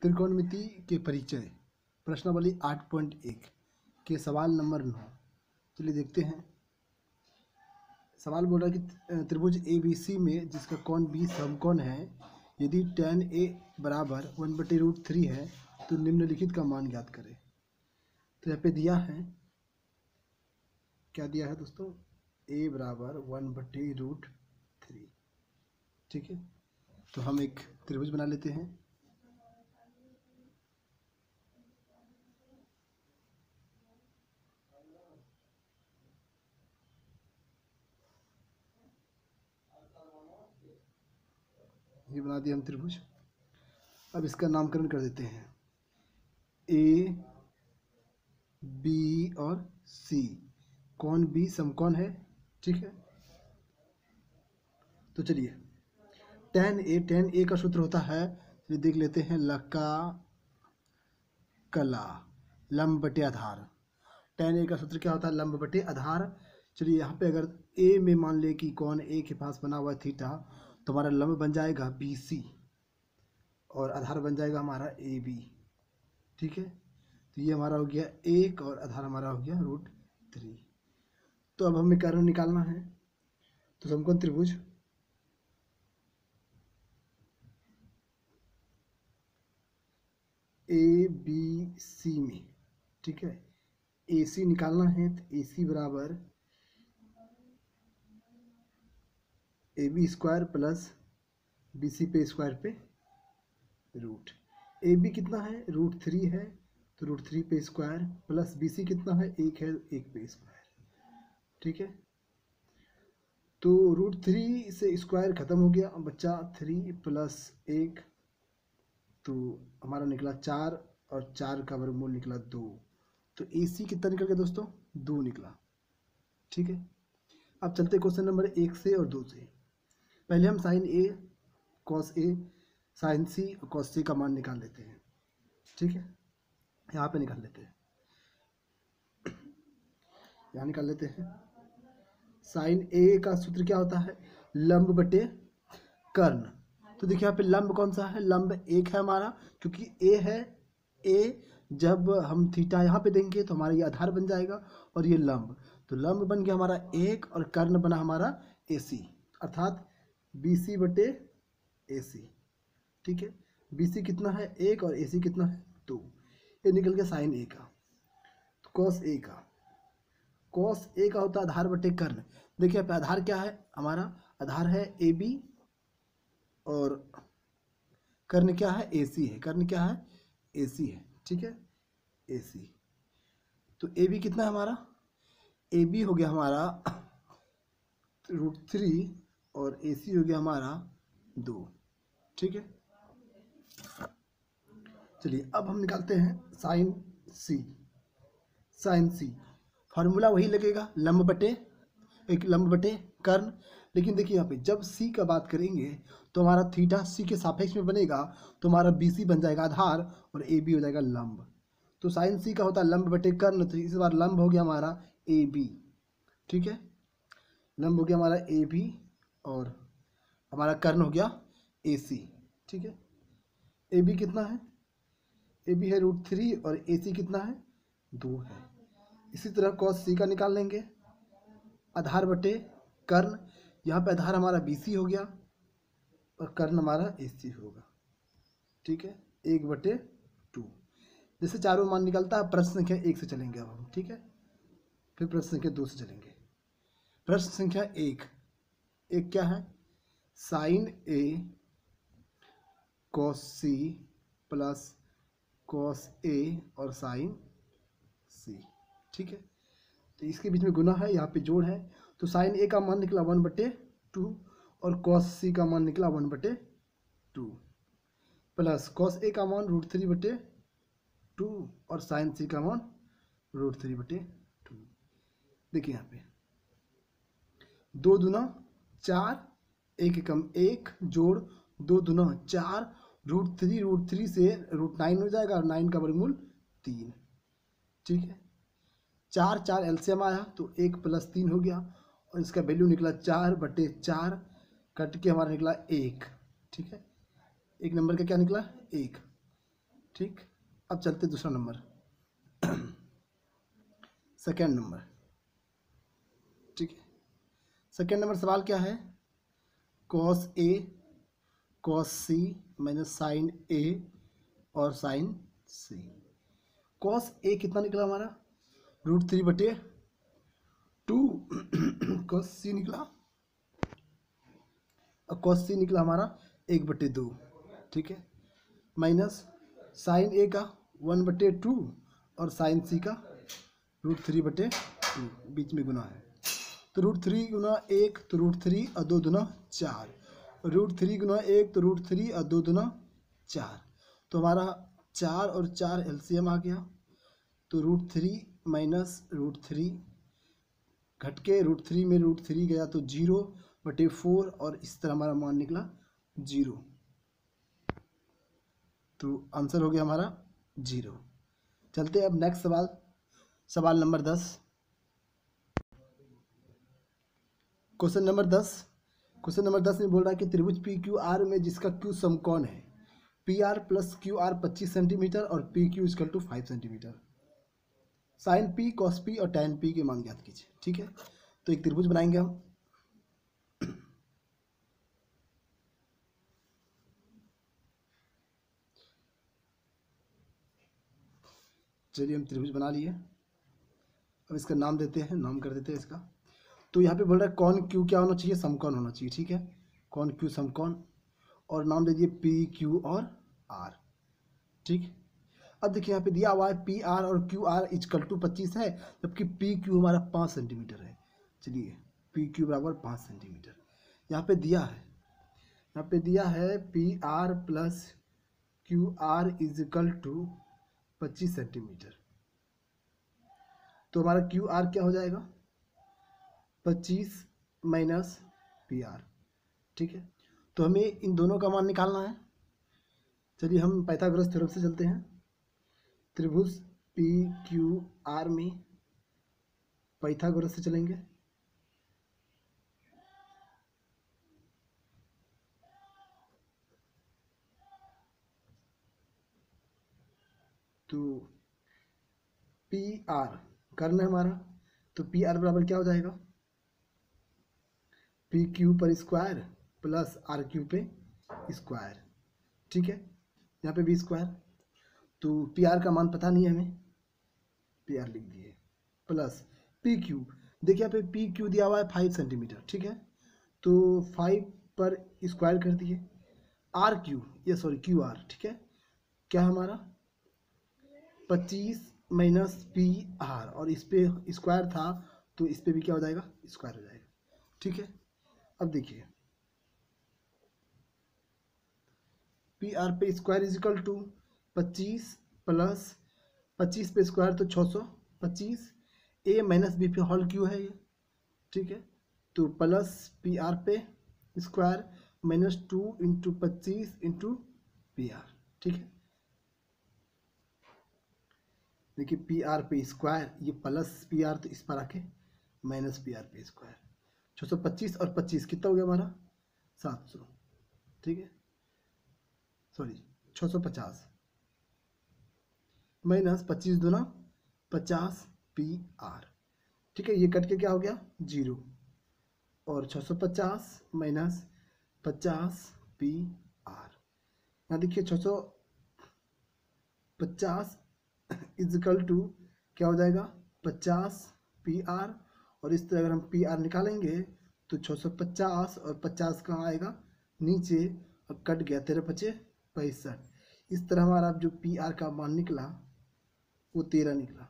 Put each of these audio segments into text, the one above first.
त्रिकोणमिति के परिचय प्रश्नावली 8.1 के सवाल नंबर 9। चलिए देखते हैं। सवाल बोल रहा है कि त्रिभुज ABC में जिसका कोण B समकोण है, यदि tan A बराबर 1/√3 है तो निम्नलिखित का मान ज्ञात करें। तो यहाँ पे दिया है, क्या दिया है दोस्तों, A बराबर 1/√3। ठीक है, तो हम एक त्रिभुज बना लेते हैं। ये बना दिया हम त्रिभुज। अब इसका नामकरण कर देते हैं A, B और C। कोण B समकोण है, ठीक है। तो चलिए tan A का सूत्र होता है, चलिए देख लेते हैं, लका कला लंब बटे आधार। tan A का सूत्र क्या होता है, लंब बटे आधार। चलिए यहाँ पे अगर A में मान ले कि कोण A के पास बना हुआ है थीटा, तो हमारा लंब बन जाएगा BC और आधार बन जाएगा हमारा AB। ठीक है, तो ये हमारा हो गया 1 और आधार हमारा हो गया √3। तो अब हमें कर्ण निकालना है। तो समकोण त्रिभुज ABC में, ठीक है, AC निकालना है। तो AC बराबर AB² प्लस BC पे स्क्वायर पे रूट। AB कितना है, √3 है, तो √3 पे स्क्वायर प्लस BC कितना है, 1 है, 1 पे स्क्वायर। ठीक है, तो √3 से स्क्वायर खत्म हो गया, बच्चा 3 प्लस 1, तो हमारा निकला 4 और 4 का वर्गमूल निकला 2। तो AC कितना निकल गया दोस्तों, 2 निकला। ठीक है, अब चलते क्वेश्चन नंबर 1 से और 2 से। पहले हम sine A cos A sine C और कॉस C का मान निकाल लेते हैं। ठीक है, यहाँ पे निकाल लेते हैं, यहाँ निकाल लेते हैं। साइन A का सूत्र क्या होता है, लंब बटे कर्ण। तो देखिए यहाँ पे लंब कौन सा है, लंब 1 है हमारा, क्योंकि A है। A जब हम थीटा यहाँ पे देंगे तो हमारा ये आधार बन जाएगा और ये लंब, तो लंब बन गया हमारा 1 और कर्ण बना हमारा AC, अर्थात BC बटे AC। ठीक है, BC कितना है, 1 और AC कितना है, 2। ये निकल गया साइन A का। तो कॉस A का, कॉस A का होता है आधार बटे कर्ण। देखिए यहाँ पे आधार क्या है, हमारा आधार है AB और कर्ण क्या है, AC है। कर्ण क्या है, AC है। ठीक है, AC। तो AB कितना है हमारा, AB हो गया हमारा √3 और AC हो गया हमारा 2। ठीक है, चलिए अब हम निकालते हैं sine C। Sine C formula वही लगेगा, लंब बटे कर्ण। लेकिन देखिए यहाँ पे जब C का बात करेंगे तो हमारा थीटा C के सापेक्ष में बनेगा, तो हमारा BC बन जाएगा आधार और AB हो जाएगा लंब। तो साइन C का होता है लंब बटे कर्ण, तो इस बार लंब हो गया हमारा AB। ठीक है, लंब हो गया हमारा AB और हमारा कर्ण हो गया AC। ठीक है, AB कितना है, AB है √3 और AC कितना है, 2 है। इसी तरह cos C का निकाल लेंगे, आधार बटे कर्ण। यहाँ पे आधार हमारा BC हो गया और कर्ण हमारा AC होगा। ठीक है, 1/2। जैसे चारों मान निकलता है, प्रश्न संख्या 1 से चलेंगे अब हम। ठीक है, फिर प्रश्न संख्या 2 से चलेंगे। प्रश्न संख्या 1 क्या है, sine A cos C plus cos A और साइन C। ठीक है, तो इसके बीच में गुना है, यहाँ पे जोड़ है। तो साइन A का मान निकला 1/2 और cos C का मान निकला 1/2 प्लस cos A का मान √3/2 और साइन C का मान √3/2। देखिए यहाँ पे 2 दूना 4, 1 एकम 1 जोड़ 2 दूना 4, √3 से √9 हो जाएगा और 9 का वर्गमूल 3। ठीक है, 4 4 एलसीएम आया तो 1 + 3 हो गया और इसका वैल्यू निकला 4/4, कट के हमारा निकला 1। ठीक है, एक नंबर का क्या निकला, 1। ठीक, अब चलते दूसरा नंबर, सेकेंड नंबर। ठीक है, सेकेंड नंबर सवाल क्या है, cos A cos C minus sign ए और साइन सी। कॉस ए कितना निकला हमारा, √3/2। कॉस सी निकला, और कॉस सी निकला हमारा 1/2। ठीक है, माइनस साइन ए का 1/2 और साइन सी का √3/2, बीच में गुना है तो √3 गुना 1 तो √3 और 2 दुना 4, √3 गुना 1 तो √3 और 2 दुना 4, तो हमारा 4 और 4 एलसीएम आ गया, तो √3 माइनस √3 घट के √3 में √3 गया तो 0/4, और इस तरह हमारा मान निकला 0, तो आंसर हो गया हमारा 0। चलते अब नेक्स्ट सवाल, सवाल नंबर 10। क्वेश्चन नंबर 10 में बोल रहा है कि त्रिभुज पी क्यू आर में जिसका क्यू समकोण है P R plus Q R 25 centimetre और P Q equal to 5 centimetre, sine P cos P और टैन पी के मान ज्ञात कीजिए। ठीक है, तो एक त्रिभुज बनाएंगे हम, चलिए हम त्रिभुज बना लिए। अब इसका नाम देते हैं, नाम कर देते हैं इसका। तो यहाँ पे बोल रहा है कौन क्यू क्या होना चाहिए, समकोण होना चाहिए। ठीक है, कौन क्यू समकोण, और नाम दे दिए पी क्यू और आर। ठीक, अब देखिए यहाँ पे दिया हुआ है पी आर और क्यू आर इक्वल टू 25 है, जबकि पी क्यू हमारा 5 सेंटीमीटर है। चलिए पी क्यू बराबर 5 सेंटीमीटर यहाँ पे दिया है, यहाँ पे दिया है P R plus Q R equal to 25 centimetre, तो हमारा क्यू आर क्या हो जाएगा, 25 माइनस पी आर। ठीक है, तो हमें इन दोनों का मान निकालना है। चलिए हम पाइथागोरस थ्योरम से चलते हैं। त्रिभुज पी क्यू आर में पाइथागोरस से चलेंगे। तो पी आर करना है हमारा, तो पी आर बराबर क्या हो जाएगा, पी क्यू पर स्क्वायर प्लस आर क्यू पे स्क्वायर। ठीक है, यहाँ पे भी स्क्वायर, तो पी आर का मान पता नहीं है हमें, पी आर लिख दिए, प्लस पी क्यू, देखिए यहाँ पे पी क्यू दिया हुआ है 5 सेंटीमीटर। ठीक है, तो 5 पर स्क्वायर कर दिए, आर क्यू ये सॉरी क्यू आर। ठीक है, क्या हमारा 25 माइनस पी आर, और इस पे स्क्वायर था तो इस पे भी क्या हो जाएगा, स्क्वायर हो जाएगा। ठीक है, अब देखिए पी आर पे square is equal to 25 plus 25 पे स्क्वायर तो 625, ए माइनस बी पे होल क्यू है ये। ठीक है, तो प्लस पी आर पे square minus 2 into 25 into P R. ठीक है, देखिए पी आर पे स्क्वायर, ये प्लस पी आर तो इस पर आके माइनस पी आर पे स्क्वायर, 625 और 25 कितना हो गया हमारा 700। ठीक है, सॉरी 650 माइनस 25 दूना 50 पी आर। ठीक है, ये कट के क्या हो गया 0, और 650 माइनस 50 पी आर, यहाँ देखिए 650 इजकल टू क्या हो जाएगा 50 पी आर, और इस तरह अगर हम पी आर निकालेंगे तो 650 और 50 कहाँ आएगा नीचे, और कट गया 13×5 = 65। इस तरह हमारा जो पी आर का मान निकला वो 13 निकला,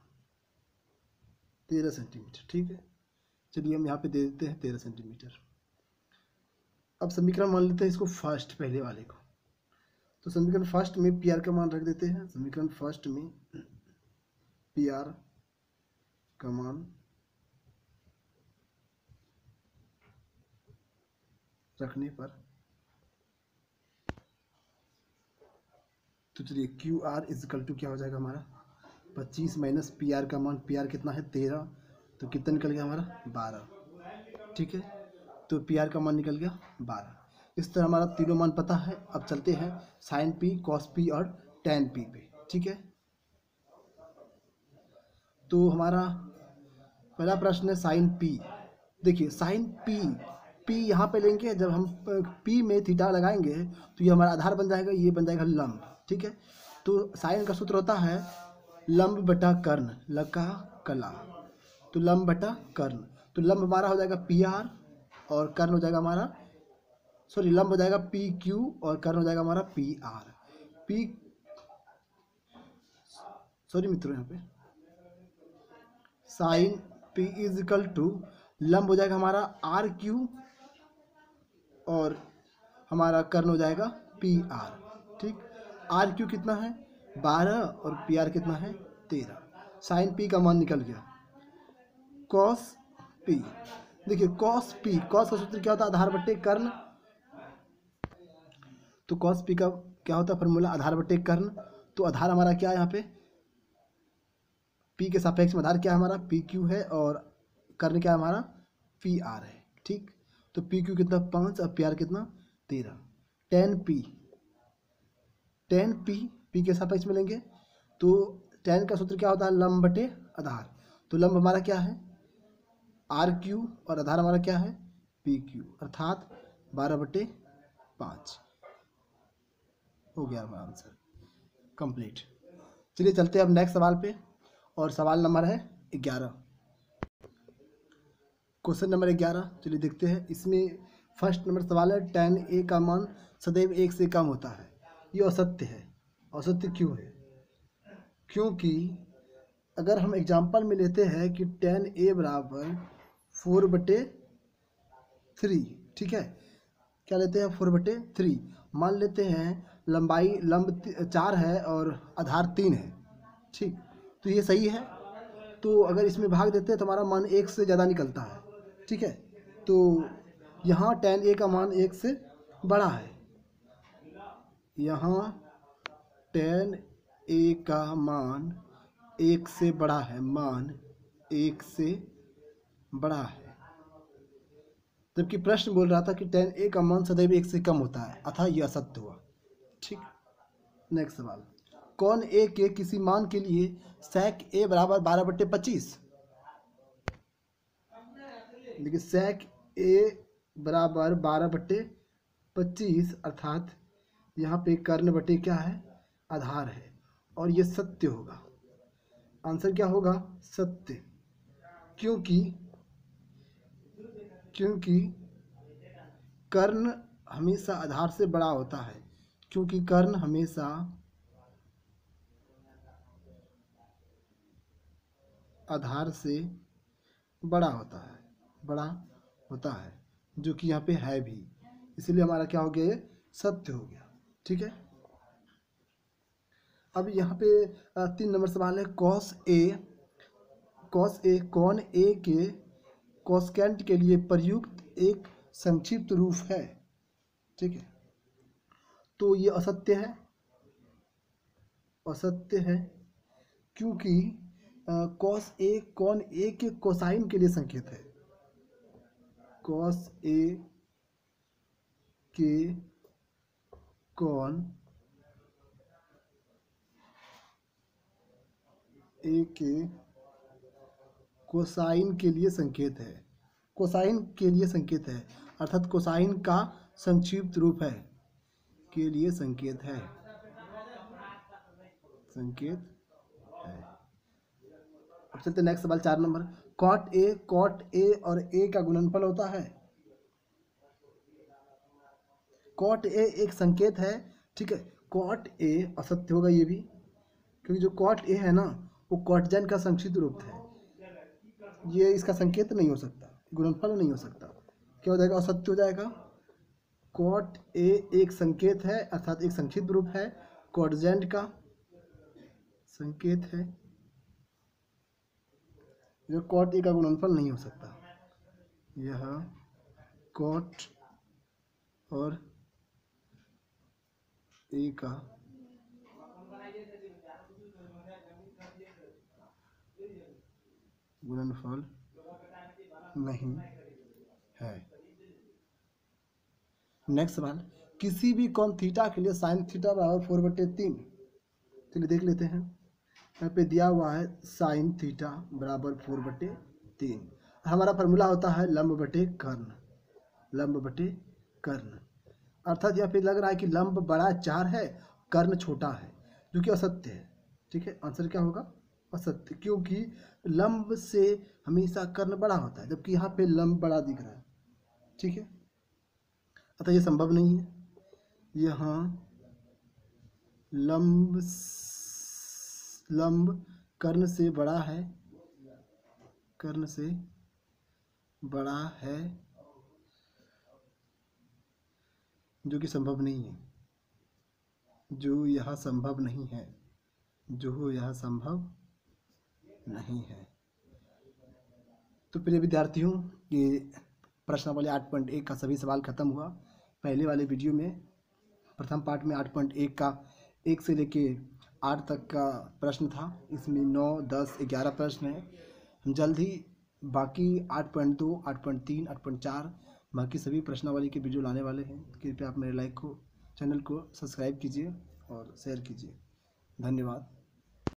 13 सेंटीमीटर। ठीक है, चलिए हम यहाँ पे दे देते हैं 13 सेंटीमीटर। अब समीकरण मान लेते हैं इसको फर्स्ट, पहले वाले को। तो समीकरण फर्स्ट में पी आर का मान रख देते हैं। समीकरण फर्स्ट में पी आर का मान रखने पर, तो चलिए क्यू आर इजकल टू क्या हो जाएगा हमारा 25 माइनस पी आर का मान, पी आर कितना है 13, तो कितना निकल गया हमारा 12। ठीक है, तो पी आर का मान निकल गया 12। इस तरह हमारा तीनों मान पता है। अब चलते हैं साइन पी कॉस पी और टैन पी पे। ठीक है। तो हमारा पहला प्रश्न है साइन पी। देखिए साइन पी, पी यहाँ पे लेंगे, जब हम पी में थीटा लगाएंगे तो ये हमारा आधार बन जाएगा, ये बन जाएगा लंब, ठीक है। तो साइन का सूत्र होता है लंब बटा कर्ण, लका कला, तो लंब बटा कर्ण। तो लंब हमारा हो जाएगा पी आर और कर्ण हो जाएगा हमारा, सॉरी लंब हो जाएगा पी क्यू और कर्ण हो जाएगा हमारा पी आर। पी, सॉरी मित्रों यहाँ पे sine P is equal to लंब हो जाएगा हमारा आर क्यू और हमारा कर्ण हो जाएगा पी आर, ठीक। आर क्यू कितना है 12 और पी आर कितना है 13। साइन पी का मान निकल गया। कॉस पी, देखिए कॉस पी, कॉस का सूत्र क्या होता है आधार बट्टे कर्ण, तो कॉस पी का क्या होता है फॉर्मूला आधार बट्टे कर्ण। तो आधार हमारा क्या है यहाँ पे पी के सापेक्ष में आधार क्या है हमारा पी क्यू है और कर्ण क्या है हमारा पी आर है, ठीक। तो पी क्यू कितना 5 और पी आर कितना 13। Ten P, ten P, P के सापेक्ष में लेंगे तो टेन का सूत्र क्या होता है लंब बटे आधार। तो लंब हमारा क्या है आर क्यू और आधार हमारा क्या है पी क्यू, अर्थात 12/5 हो गया हमारा आंसर कंप्लीट। चलिए चलते हैं अब नेक्स्ट सवाल पे, और सवाल नंबर है 11, क्वेश्चन नंबर 11। चलिए देखते हैं। इसमें फर्स्ट नंबर सवाल है tan a का मान सदैव 1 से कम होता है, ये असत्य है। असत्य क्यों है? क्योंकि अगर हम एग्जाम्पल में लेते हैं कि tan a बराबर 4/3, ठीक है, क्या लेते हैं 4/3, मान लेते हैं लंबाई लंब 4 है और आधार 3 है, ठीक। तो ये सही है। तो अगर इसमें भाग देते हैं तो हमारा मान 1 से ज़्यादा निकलता है, ठीक है। तो यहाँ tan a का मान 1 से बड़ा है, यहाँ tan a का मान 1 से बड़ा है, मान 1 से बड़ा है, जबकि प्रश्न बोल रहा था कि tan a का मान सदैव 1 से कम होता है, अतः यह असत्य हुआ, ठीक। नेक्स्ट सवाल, कौन a के किसी मान के लिए sec a बराबर 12/25, देखिए sec a बराबर 12/25 अर्थात यहाँ पे कर्ण बटे क्या है आधार है, और ये सत्य होगा। आंसर क्या होगा सत्य, क्योंकि कर्ण हमेशा आधार से बड़ा होता है, क्योंकि कर्ण हमेशा आधार से बड़ा होता है, जो कि यहाँ पे है भी, इसलिए हमारा क्या हो गया ये सत्य हो गया, ठीक है। अब यहाँ पे 3 नंबर सवाल है cos a कौन a के कोसेकेंट के लिए प्रयुक्त एक संक्षिप्त रूप है, ठीक है। तो ये असत्य है क्योंकि cos a कौन a के कोसाइन के लिए संकेत है, cos a के कौन a के कोसाइन के लिए संकेत है, कोसाइन के लिए संकेत है, अर्थात कोसाइन का संक्षिप्त रूप है, के लिए संकेत है। अब चलते नेक्स्ट सवाल 4 नंबर, cot a और a का गुणनफल होता है। cot a एक संकेत है, ठीक है। cot a असत्य होगा ये भी, क्योंकि जो cot a है ना वो कॉटजन का संक्षिप्त रूप है, ये इसका संकेत नहीं हो सकता, गुणनफल नहीं हो सकता, क्या हो जाएगा असत्य हो जाएगा। cot a एक संकेत है अर्थात एक संक्षिप्त रूप है, कॉटजेंट का संकेत है, जो cot a का गुणनफल नहीं हो सकता। यह cot और a का गुणनफल नहीं है। नेक्स्ट सवाल, किसी भी कोण थीटा के लिए साइन थीटा बराबर 4/3, चलिए देख लेते हैं। यहाँ पे दिया हुआ है साइन थीटा बराबर 4/3। हमारा फार्मूला होता है लंब बटे कर्ण, लंब बटे कर्ण। अर्थात यहाँ पे लग रहा है कि लंब बड़ा 4 है, कर्ण छोटा है, जो कि असत्य है। ठीक है, आंसर क्या होगा? असत्य, क्योंकि लंब से हमेशा कर्ण बड़ा होता है, जबकि यहाँ पे लंब बड़ा दिख रहा है। ठीक है, अतः ये संभव नहीं है। यहाँ लंब कर्ण से बड़ा है, कर्ण से बड़ा है, जो कि संभव नहीं है, जो यह संभव नहीं है, जो यह संभव नहीं है। तो प्रिय विद्यार्थियों, ये प्रश्नावली 8.1 का सभी सवाल खत्म हुआ। पहले वाले वीडियो में प्रथम पार्ट में 8.1 का 1 से लेके 8 तक का प्रश्न था। इसमें 9, 10, 11 प्रश्न है। हम जल्द ही बाकी 8.2, 8.3, 8.4 बाकी सभी प्रश्नावली के वीडियो लाने वाले हैं। कृपया आप मेरे चैनल को सब्सक्राइब कीजिए और शेयर कीजिए। धन्यवाद।